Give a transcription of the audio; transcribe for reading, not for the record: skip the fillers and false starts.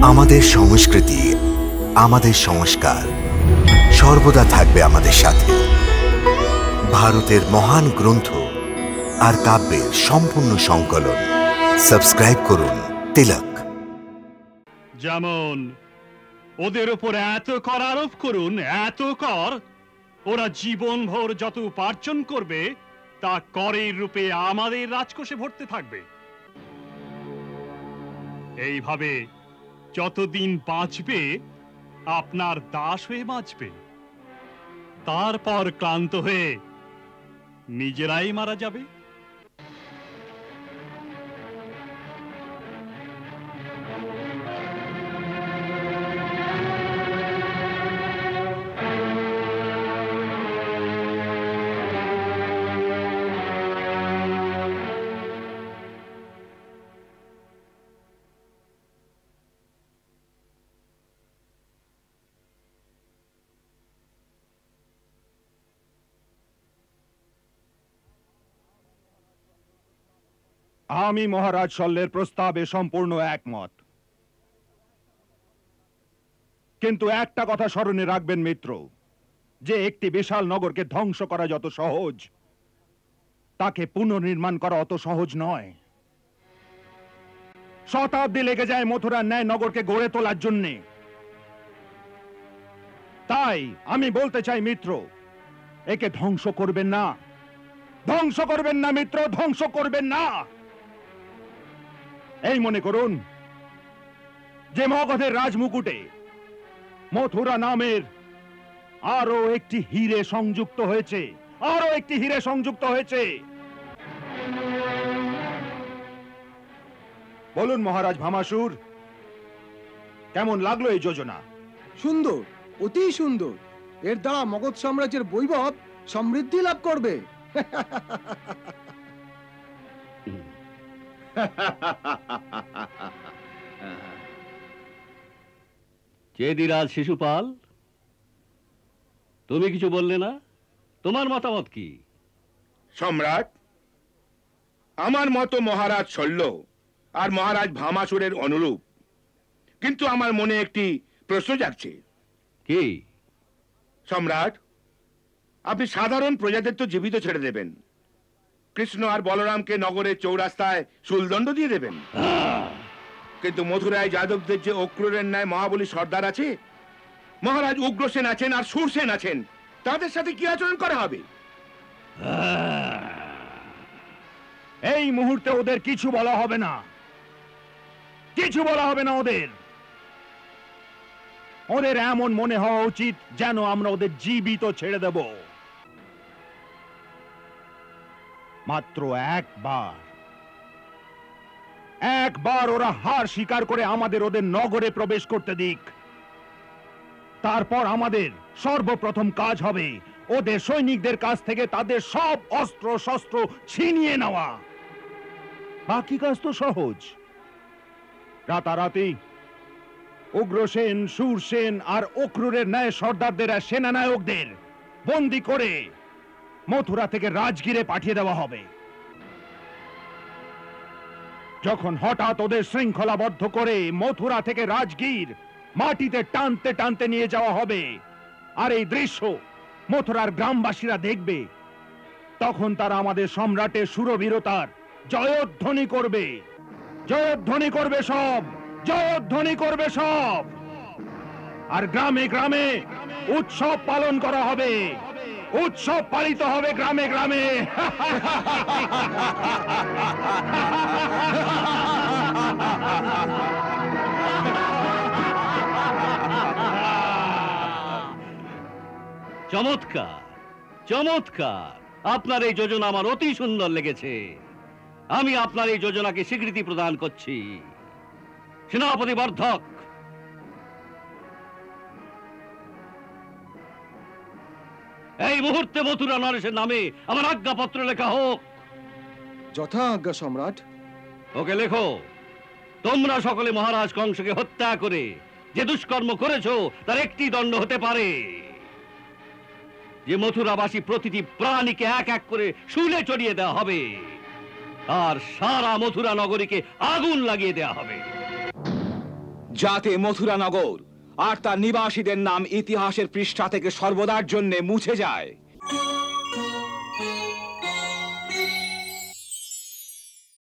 আমাদের সংস্কৃতি, আমাদের সংস্কার সর্বদা থাকবে আমাদের সাথে। ভারতের মহান গ্রন্থ আর কাব্যের সম্পূর্ণ সংকলন। সাবস্ক্রাইব করুন তিলক। যেমন ওদের উপর এত কর আরোপ করুন, এত কর, ওরা জীবনভর যত উপার্জন করবে তা করের রূপে আমাদের রাজকোষে ভরতে থাকবে। এইভাবে যতদিন বাঁচবে আপনার দাস হয়ে বাঁচবে, তারপর ক্লান্ত হয়ে নিজেরাই মারা যাবে। আমি মহারাজ শল্যের প্রস্তাবে সম্পূর্ণ একমত, কিন্তু একটা কথা স্মরণে রাখবেন মিত্র, যে একটি বিশাল নগরকে ধ্বংস করা যত সহজ, তাকে পুনর্নির্মাণ করা অত সহজ নয়। শতাব্দী লেগে যায় মথুরার ন্যায় নগরকে গড়ে তোলার জন্য। তাই আমি বলতে চাই মিত্র, একে ধ্বংস করবেন না, ধ্বংস করবেন না মিত্র, ধ্বংস করবেন না। এই মনে করুন যে মগধের রাজমুকুটে মথুরা নামের আরো একটি হিরে সংযুক্ত হয়েছে, আরো একটি হিরে সংযুক্ত হয়েছে। বলুন মহারাজ ভামাসুর, কেমন লাগলো এই যোজনা? সুন্দর, অতি সুন্দর। এর দ্বারা মগধ সাম্রাজ্যের বৈভব সমৃদ্ধি লাভ করবে। চেদিরাজ শিশুপাল, তুমি কিছু বললে না, তোমার মতামত কি? সম্রাট, আমার মতো মহারাজ শল্য আর মহারাজ ভামাসুরের অনুরূপ, কিন্তু আমার মনে একটি প্রশ্ন জাগছে। কি? সম্রাট, আপনি সাধারণ প্রজাদের তো জীবিত ছেড়ে দেবেন, কৃষ্ণ আর বলরামকে নগরের চৌরাস্তায় শুলদণ্ড দিয়ে দেবেন, কিন্তু মথুরায় যাদবদের যে অক্রূরের ন্যায় মহাবলী সর্দার আছে, মহারাজ উগ্রসেন আছেন আর সুরসেন আছেন, তাদের সাথে কি আচরণ করা হবে? এই মুহূর্তে ওদের কিছু বলা হবে না, কিছু বলা হবে না। ওদের এমন মনে হওয়া উচিত যেন আমরা ওদের জীবিত ছেড়ে দেব। মাত্র একবার ওরা হার স্বীকার করে আমাদের ওদের নগরে প্রবেশ করতে দিক। তারপর আমাদের সর্বপ্রথম কাজ হবে ওদের সৈনিকদের কাছ থেকে তাদের সব অস্ত্র শস্ত্র ছিনিয়ে নেওয়া। বাকি কাজ তো সহজ। রাতারাতি উগ্রসেন, সুরসেন আর অক্রূরের ন্যায় সর্দারদের আর সেনানায়কদের বন্দী করে মথুরা থেকে রাজগীরে পাঠিয়ে দেওয়া হবে। যখন হঠাৎ ওদের শৃঙ্খলাবদ্ধ করে মথুরা থেকে রাজগীর মাটিতে টানতে টানতে নিয়ে যাওয়া হবে, আর এই দৃশ্য মথুরার গ্রামবাসীরা দেখবে, তখন তারা আমাদের সম্রাটের সুরবীরতার জয়ধ্বনি করবে, জয়ধ্বনি করবে সব, জয়ধ্বনি করবে সব। আর গ্রামে গ্রামে উৎসব পালন করা হবে, উৎসব পালিত হবে গ্রামে গ্রামে। চমৎকার, চমৎকার। আপনার এই যোজনা আমার অতি সুন্দর লেগেছে। আমি আপনার এই যোজনাকে স্বীকৃতি প্রদান করছি। সেনাপতি বর্ধক, এই মুহূর্তে মথুরা নরেশের নামে আমার আজ্ঞাপত্র লেখা হোক। যথা আজ্ঞা সম্রাট। ওকে লেখো, তোমরা সকলে মহারাজ কংসকে হত্যা করে যে দুষ্কর্ম করেছো তার একটি দণ্ড হতে পারে, যে মথুরাবাসী প্রতিটি প্রাণীকে এক এক করে শুলে চড়িয়ে দেওয়া হবে, আর সারা মথুরা নগরীকে আগুন লাগিয়ে দেওয়া হবে। যাতে মথুরা নগর আর তার নিবাসীদের নাম ইতিহাসের পৃষ্ঠা থেকে সর্বদার জন্য মুছে যায়।